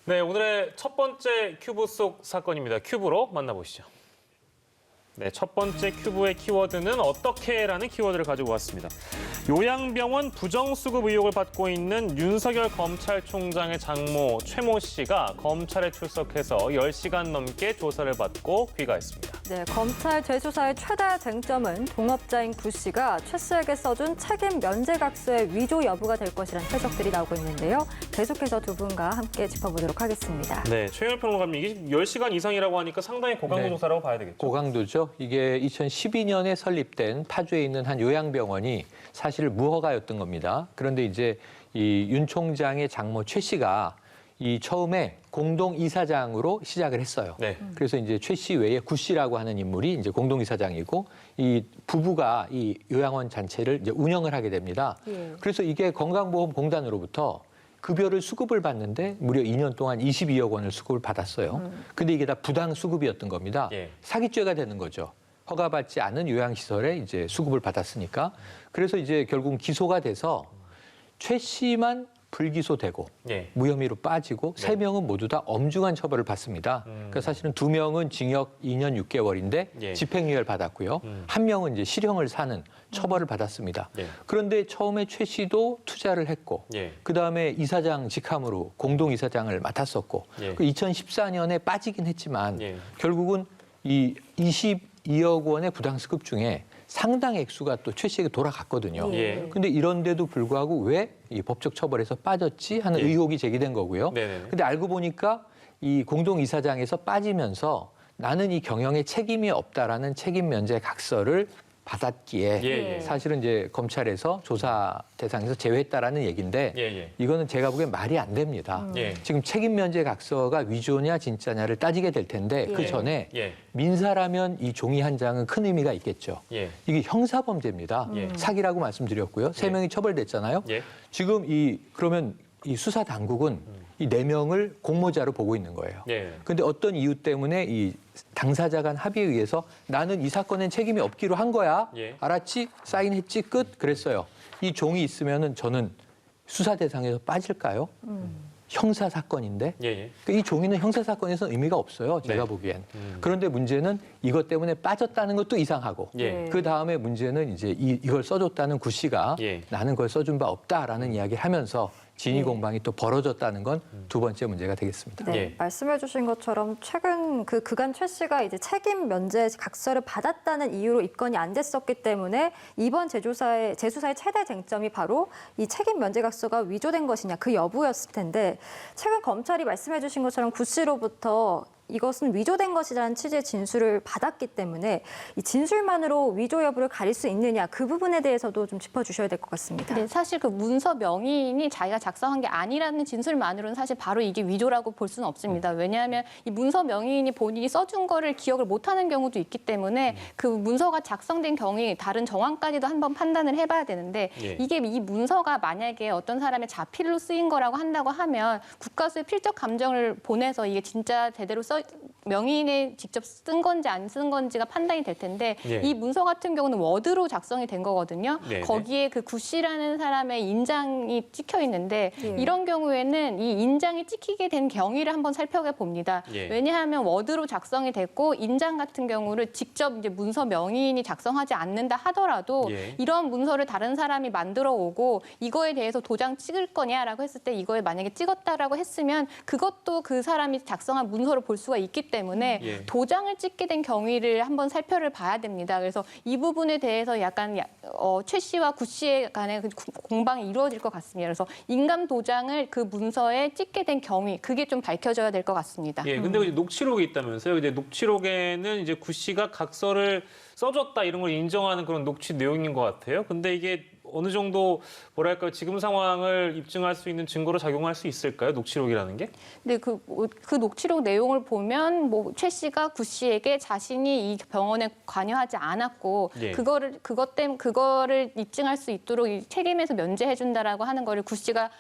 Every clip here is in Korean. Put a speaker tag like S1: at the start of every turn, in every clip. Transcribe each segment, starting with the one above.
S1: 네, 오늘의 첫 번째 큐브 속 사건입니다. 큐브로 만나보시죠. 네, 첫 번째 큐브의 키워드는 어떻게라는 키워드를 가지고 왔습니다. 요양병원 부정수급 의혹을 받고 있는 윤석열 검찰총장의 장모 최모 씨가 검찰에 출석해서 10시간 넘게 조사를 받고 귀가했습니다.
S2: 네, 검찰 재수사의 최대 쟁점은 동업자인 구 씨가 최 씨에게 써준 책임 면제각서의 위조 여부가 될 것이라는 해석들이 나오고 있는데요. 계속해서 두 분과 함께 짚어보도록 하겠습니다.
S1: 네, 최영일 평론가님, 이게 10시간 이상이라고 하니까 상당히 고강도 조사라고 봐야 되겠죠?
S3: 고강도죠. 이게 2012년에 설립된 파주에 있는 한 요양병원이 사실 무허가였던 겁니다. 그런데 이제 이 윤 총장의 장모 최 씨가 이 처음에 공동이사장으로 시작을 했어요.
S1: 네.
S3: 그래서 이제 최 씨 외에 구 씨라고 하는 인물이 이제 공동이사장이고 이 부부가 이 요양원 전체를 이제 운영을 하게 됩니다. 그래서 이게 건강보험공단으로부터 급여를 수급을 받는데 무려 2년 동안 22억 원을 수급을 받았어요. 근데 이게 다 부당 수급이었던 겁니다.
S1: 예.
S3: 사기죄가 되는 거죠. 허가받지 않은 요양시설에 이제 수급을 받았으니까. 그래서 이제 결국 기소가 돼서 최 씨만 불기소되고
S1: 예.
S3: 무혐의로 빠지고
S1: 네.
S3: 3명은 모두 다 엄중한 처벌을 받습니다. 그러니까 사실은 2명은 징역 2년 6개월인데
S1: 예.
S3: 집행유예를 받았고요. 1명은 이제 실형을 사는 처벌을 받았습니다.
S1: 예.
S3: 그런데 처음에 최 씨도 투자를 했고
S1: 예.
S3: 그다음에 이사장 직함으로 공동이사장을 맡았었고
S1: 예.
S3: 2014년에 빠지긴 했지만
S1: 예.
S3: 결국은 이 22억 원의 부당수급 중에 상당 액수가 또 최 씨에게 돌아갔거든요.
S1: 예.
S3: 근데 이런데도 불구하고 왜 이 법적 처벌에서 빠졌지 하는
S1: 예.
S3: 의혹이 제기된 거고요.
S1: 네네네.
S3: 근데 알고 보니까 이 공동이사장에서 빠지면서 나는 이 경영에 책임이 없다라는 책임 면제 각서를 받았기에
S1: 예, 예.
S3: 사실은 이제 검찰에서 조사 대상에서 제외했다라는 얘기인데
S1: 예, 예.
S3: 이거는 제가 보기엔 말이 안 됩니다.
S1: 예.
S3: 지금 책임 면제 각서가 위조냐 진짜냐를 따지게 될 텐데 그 전에
S1: 예.
S3: 민사라면 이 종이 한 장은 큰 의미가 있겠죠.
S1: 예.
S3: 이게 형사범죄입니다.
S1: 예.
S3: 사기라고 말씀드렸고요. 3명이 처벌됐잖아요.
S1: 예.
S3: 지금 그러면 이 수사 당국은 이 4명을 공모자로 보고 있는 거예요.
S1: 예.
S3: 근데 어떤 이유 때문에 이 당사자 간 합의에 의해서 나는 이 사건엔 책임이 없기로 한 거야.
S1: 예.
S3: 알았지? 사인했지? 끝? 그랬어요. 이 종이 있으면은 저는 수사 대상에서 빠질까요? 형사 사건인데.
S1: 예. 예.
S3: 그러니까 이 종이는 형사 사건에서 의미가 없어요. 제가
S1: 네.
S3: 보기엔. 그런데 문제는 이것 때문에 빠졌다는 것도 이상하고.
S1: 예.
S3: 그 다음에 문제는 이제 이걸 써줬다는 구 씨가
S1: 예.
S3: 나는 그걸 써준 바 없다라는 이야기를 하면서 진위 공방이 또 벌어졌다는 건 두 번째 문제가 되겠습니다.
S2: 네,
S1: 예.
S2: 말씀해주신 것처럼 최근 그간 최 씨가 이제 책임 면제 각서를 받았다는 이유로 입건이 안 됐었기 때문에 이번 재수사의 최대 쟁점이 바로 이 책임 면제 각서가 위조된 것이냐 그 여부였을 텐데 최근 검찰이 말씀해주신 것처럼 구 씨로부터 이것은 위조된 것이라는 취지의 진술을 받았기 때문에 이 진술만으로 위조 여부를 가릴 수 있느냐 그 부분에 대해서도 좀 짚어주셔야 될 것 같습니다.
S4: 네, 사실 그 문서 명의인이 자기가 작성한 게 아니라는 진술만으로는 사실 바로 이게 위조라고 볼 수는 없습니다. 왜냐하면 이 문서 명의인이 본인이 써준 거를 기억을 못하는 경우도 있기 때문에 그 문서가 작성된 경위 다른 정황까지도 한번 판단을 해봐야 되는데
S1: 예.
S4: 이게 이 문서가 만약에 어떤 사람의 자필로 쓰인 거라고 한다고 하면 국가수의 필적 감정을 보내서 이게 진짜 제대로 명의인이 직접 쓴 건지 안 쓴 건지가 판단이 될 텐데
S1: 예.
S4: 이 문서 같은 경우는 워드로 작성이 된 거거든요.
S1: 네네.
S4: 거기에 그 구 씨라는 사람의 인장이 찍혀 있는데
S2: 예.
S4: 이런 경우에는 이 인장이 찍히게 된 경위를 한번 살펴봅니다.
S1: 예.
S4: 왜냐하면 워드로 작성이 됐고 인장 같은 경우를 직접 이제 문서 명의인이 작성하지 않는다 하더라도
S1: 예.
S4: 이런 문서를 다른 사람이 만들어 오고 이거에 대해서 도장 찍을 거냐라고 했을 때 이거에 만약에 찍었다라고 했으면 그것도 그 사람이 작성한 문서를 볼 수가 있기 때문에
S1: 예.
S4: 도장을 찍게 된 경위를 한번 살펴를 봐야 됩니다. 그래서 이 부분에 대해서 약간 최 씨와 구 씨의 간의 그 공방이 이루어질 것 같습니다. 그래서 인감 도장을 그 문서에 찍게 된 경위 그게 좀 밝혀져야 될 것 같습니다.
S1: 예, 근데 녹취록이 있다면서요? 근데 녹취록에는 이제 구 씨가 각서를 써줬다 이런 걸 인정하는 그런 녹취 내용인 것 같아요. 근데 이게 어느 정도 뭐랄까요? 지금 상황을 입증할 수 있는 증거로 작용할 수 있을까요? 녹취록이라는 게?
S4: 근데 그 녹취록 내용을 보면 뭐 최 씨가 구 씨에게 자신이 이 병원에 관여하지 않았고
S1: 예.
S4: 그거를 입증할 수 있도록 이 책임에서 면제해 준다라고 하는 거를 구 씨가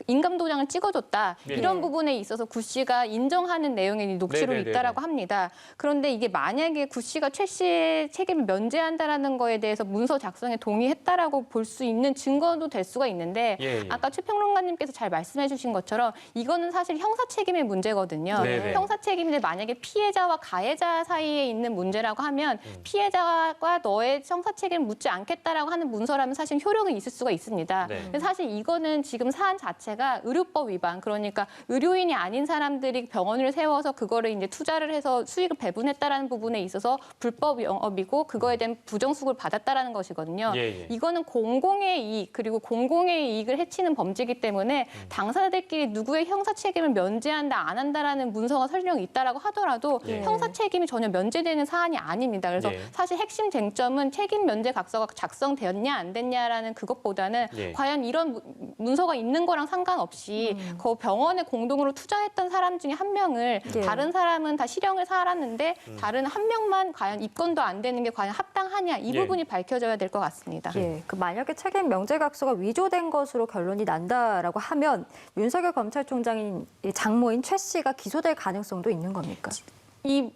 S4: 인감 도장을 찍어줬다.
S1: 네.
S4: 이런 부분에 있어서 구 씨가 인정하는 내용이 녹취록이
S1: 네네네네.
S4: 있다라고 합니다. 그런데 이게 만약에 구 씨가 최 씨의 책임을 면제한다라는 거에 대해서 문서 작성에 동의했다라고 볼 수 있는 증거도 될 수가 있는데
S1: 예, 예.
S4: 아까 최 평론가님께서 잘 말씀해 주신 것처럼 이거는 사실 형사 책임의 문제거든요.
S1: 네네.
S4: 형사 책임인데 만약에 피해자와 가해자 사이에 있는 문제라고 하면 피해자가 너의 형사 책임을 묻지 않겠다라고 하는 문서라면 사실 효력이 있을 수가 있습니다.
S1: 네.
S4: 근데 사실 이거는 지금 사안 자체가 의료법 위반, 그러니까 의료인이 아닌 사람들이 병원을 세워서 그거를 이제 투자를 해서 수익을 배분했다라는 부분에 있어서 불법 영업이고 그거에 대한 부정수급을 받았다라는 것이거든요.
S1: 예, 예.
S4: 이거는 공공의 이익 그리고 공공의 이익을 해치는 범죄이기 때문에 당사자들끼리 누구의 형사 책임을 면제한다 안 한다라는 문서가 설령 있다라고 하더라도
S1: 예.
S4: 형사 책임이 전혀 면제되는 사안이 아닙니다. 그래서
S1: 예.
S4: 사실 핵심 쟁점은 책임 면제 각서가 작성되었냐 안 됐냐라는 그것보다는
S1: 예.
S4: 과연 이런 문서가 있는 거랑 상관없이 그 병원에 공동으로 투자했던 사람 중에 한 명을
S2: 예.
S4: 다른 사람은 다 실형을 살았는데 다른 한 명만 과연 입건도 안 되는 게 과연 합당하냐 이
S1: 예.
S4: 부분이 밝혀져야 될 것 같습니다.
S2: 예, 그 만약에 책임 명제각서가 위조된 것으로 결론이 난다라고 하면 윤석열 검찰총장인 이 장모인 최 씨가 기소될 가능성도 있는 겁니까?
S4: 이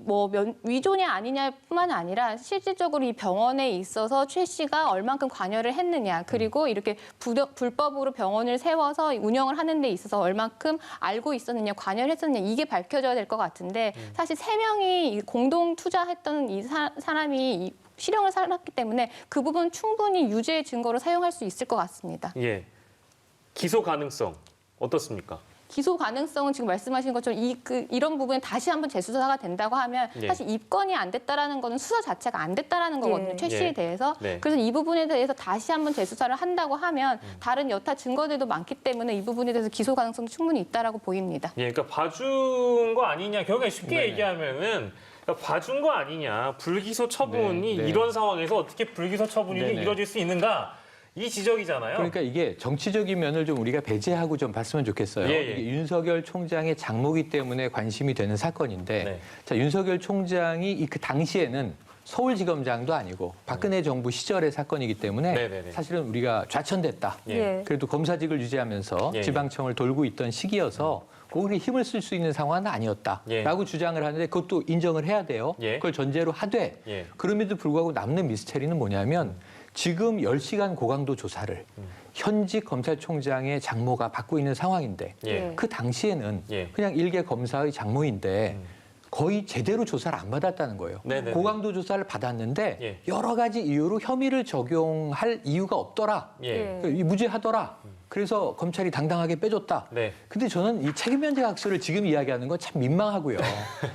S4: 위조냐 아니냐뿐만 아니라 실질적으로 이 병원에 있어서 최 씨가 얼만큼 관여를 했느냐 그리고 이렇게 불법으로 병원을 세워서 운영을 하는 데 있어서 얼만큼 알고 있었느냐 관여를 했었느냐 이게 밝혀져야 될 것 같은데 사실 세 명이 공동 투자했던 이 사람이 이 실형을 살았기 때문에 그 부분 충분히 유죄의 증거로 사용할 수 있을 것 같습니다.
S1: 예. 기소 가능성 어떻습니까?
S4: 기소 가능성은 지금 말씀하신 것처럼 이런 부분에 다시 한번 재수사가 된다고 하면
S1: 예.
S4: 사실 입건이 안 됐다라는 거는 수사 자체가 안 됐다라는 거거든요.
S2: 예.
S4: 최 씨에
S1: 예.
S4: 대해서.
S1: 네.
S4: 그래서 이 부분에 대해서 다시 한번 재수사를 한다고 하면 다른 여타 증거들도 많기 때문에 이 부분에 대해서 기소 가능성도 충분히 있다라고 보입니다.
S1: 예, 그러니까 봐준 거 아니냐. 결국에 쉽게
S3: 네네.
S1: 얘기하면은 그러니까 봐준 거 아니냐. 불기소 처분이
S3: 네, 네.
S1: 이런 상황에서 어떻게 불기소 처분이
S3: 네네.
S1: 이루어질 수 있는가? 이 지적이잖아요.
S3: 그러니까 이게 정치적인 면을 좀 우리가 배제하고 좀 봤으면 좋겠어요.
S1: 예, 예.
S3: 이게 윤석열 총장의 장모기 때문에 관심이 되는 사건인데,
S1: 네.
S3: 자 윤석열 총장이 그 당시에는 서울지검장도 아니고 박근혜 정부 시절의 사건이기 때문에
S1: 네네네.
S3: 사실은 우리가 좌천됐다.
S1: 예.
S3: 그래도 검사직을 유지하면서
S1: 예.
S3: 지방청을 돌고 있던 시기여서 거기에 힘을 쓸 수 있는 상황은 아니었다라고
S1: 예.
S3: 주장을 하는데 그것도 인정을 해야 돼요.
S1: 예.
S3: 그걸 전제로 하되
S1: 예.
S3: 그럼에도 불구하고 남는 미스테리는 뭐냐면 지금 10시간 고강도 조사를 현직 검찰총장의 장모가 받고 있는 상황인데
S1: 예.
S3: 그 당시에는
S1: 예.
S3: 그냥 일개 검사의 장모인데 거의 제대로 조사를 안 받았다는 거예요.
S1: 네네네.
S3: 고강도 조사를 받았는데
S1: 예.
S3: 여러 가지 이유로 혐의를 적용할 이유가 없더라.
S1: 예.
S3: 이 무죄하더라. 그래서 검찰이 당당하게 빼줬다.
S1: 네.
S3: 근데 저는 이 책임면제각서를 지금 이야기하는 건 참 민망하고요.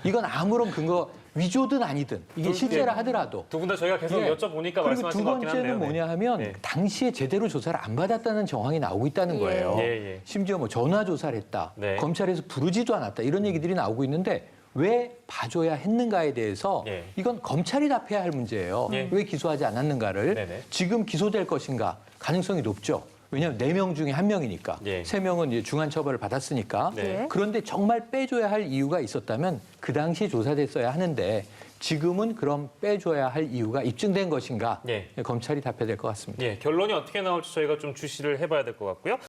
S3: 이건 아무런 근거 위조든 아니든 이게 실제라 하더라도
S1: 두 분 다 저희가 계속
S3: 예.
S1: 여쭤보니까
S3: 그리고
S1: 말씀하신
S3: 두
S1: 것 같긴 한데요.
S3: 번째는 뭐냐 하면
S1: 네.
S3: 당시에 제대로 조사를 안 받았다는 정황이 나오고 있다는 거예요.
S1: 예, 예.
S3: 심지어 뭐 전화 조사를 했다.
S1: 네.
S3: 검찰에서 부르지도 않았다. 이런 얘기들이 나오고 있는데 왜 봐줘야 했는가에 대해서
S1: 예.
S3: 이건 검찰이 답해야 할 문제예요.
S1: 예.
S3: 왜 기소하지 않았는가를
S1: 네네.
S3: 지금 기소될 것인가 가능성이 높죠. 왜냐하면 4명 중에 1명이니까
S1: 예.
S3: 3명은 이제 중한 처벌을 받았으니까.
S1: 네.
S3: 그런데 정말 빼줘야 할 이유가 있었다면 그 당시에 조사됐어야 하는데 지금은 그럼 빼줘야 할 이유가 입증된 것인가?
S1: 예.
S3: 검찰이 답해야 될 것 같습니다.
S1: 예, 결론이 어떻게 나올지 저희가 좀 주시를 해봐야 될 것 같고요.